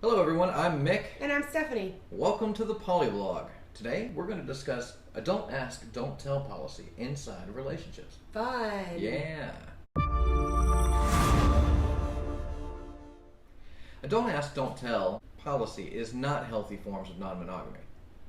Hello everyone, I'm Mick. And I'm Stephanie. Welcome to the Polyvlog. Today we're going to discuss a don't ask, don't tell policy inside of relationships. Fun. Yeah. A don't ask, don't tell policy is not healthy forms of non-monogamy.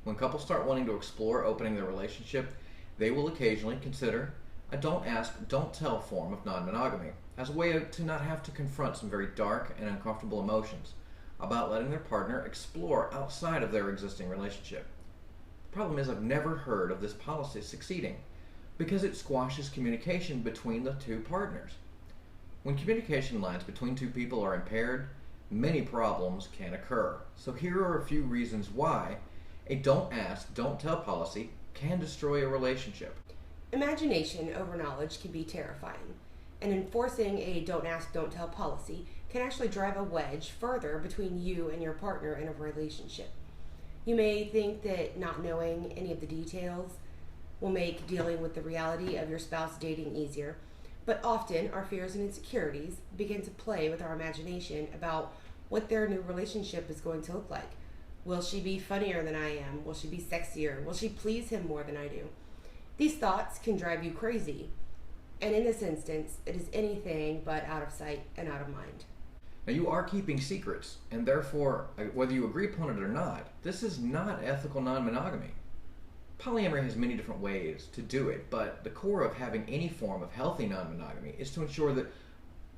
When couples start wanting to explore opening their relationship, they will occasionally consider a don't ask, don't tell form of non-monogamy as a way to not have to confront some very dark and uncomfortable emotions about letting their partner explore outside of their existing relationship. The problem is I've never heard of this policy succeeding because it squashes communication between the two partners. When communication lines between two people are impaired, many problems can occur. So here are a few reasons why a don't ask, don't tell policy can destroy a relationship. Imagination over knowledge can be terrifying, and enforcing a don't ask, don't tell policy can actually drive a wedge further between you and your partner in a relationship. You may think that not knowing any of the details will make dealing with the reality of your spouse dating easier, but often our fears and insecurities begin to play with our imagination about what their new relationship is going to look like. Will she be funnier than I am? Will she be sexier? Will she please him more than I do? These thoughts can drive you crazy, and in this instance, it is anything but out of sight and out of mind. Now you are keeping secrets, and therefore, whether you agree upon it or not, this is not ethical non-monogamy. Polyamory has many different ways to do it, but the core of having any form of healthy non-monogamy is to ensure that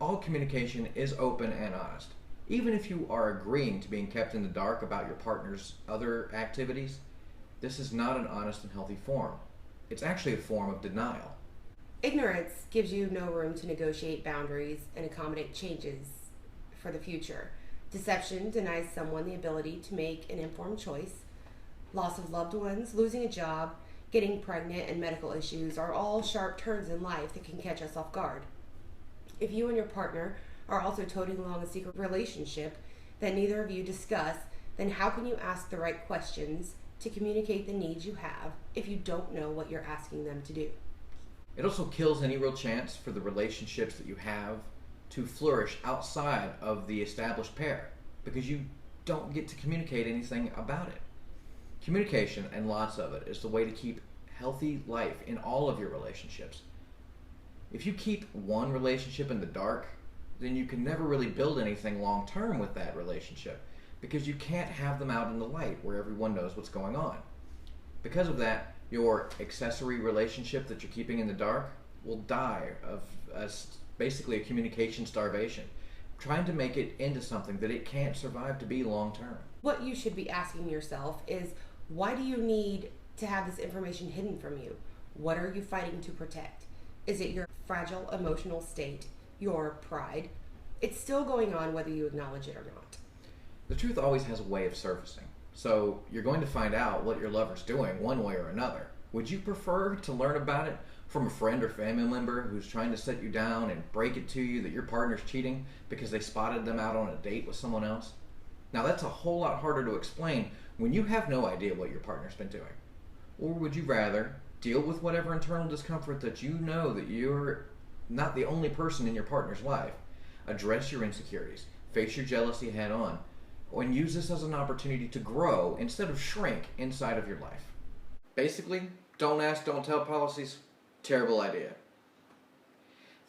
all communication is open and honest. Even if you are agreeing to being kept in the dark about your partner's other activities, this is not an honest and healthy form. It's actually a form of denial. Ignorance gives you no room to negotiate boundaries and accommodate changes for the future. Deception denies someone the ability to make an informed choice. Loss of loved ones, losing a job, getting pregnant, and medical issues are all sharp turns in life that can catch us off guard. If you and your partner are also toting along a secret relationship that neither of you discuss, then how can you ask the right questions to communicate the needs you have if you don't know what you're asking them to do? It also kills any real chance for the relationships that you have to flourish outside of the established pair because you don't get to communicate anything about it. Communication, and lots of it, is the way to keep healthy life in all of your relationships. If you keep one relationship in the dark, then you can never really build anything long term with that relationship because you can't have them out in the light where everyone knows what's going on. Because of that, your accessory relationship that you're keeping in the dark will die of basically a communication starvation, trying to make it into something that it can't survive to be long term. What you should be asking yourself is, why do you need to have this information hidden from you? What are you fighting to protect? Is it your fragile emotional state, your pride? It's still going on whether you acknowledge it or not. The truth always has a way of surfacing, so you're going to find out what your lover's doing one way or another. Would you prefer to learn about it from a friend or family member who's trying to set you down and break it to you that your partner's cheating because they spotted them out on a date with someone else? Now that's a whole lot harder to explain when you have no idea what your partner's been doing. Or would you rather deal with whatever internal discomfort that you know that you're not the only person in your partner's life, address your insecurities, face your jealousy head on, and use this as an opportunity to grow instead of shrink inside of your life? Basically, don't ask, don't tell policies, terrible idea.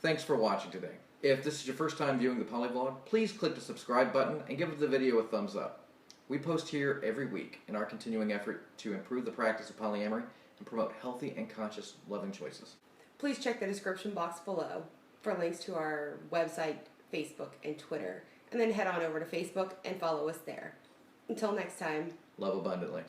Thanks for watching today. If this is your first time viewing the Polyvlog, please click the subscribe button and give the video a thumbs up. We post here every week in our continuing effort to improve the practice of polyamory and promote healthy and conscious loving choices. Please check the description box below for links to our website, Facebook, and Twitter. And then head on over to Facebook and follow us there. Until next time. Love abundantly.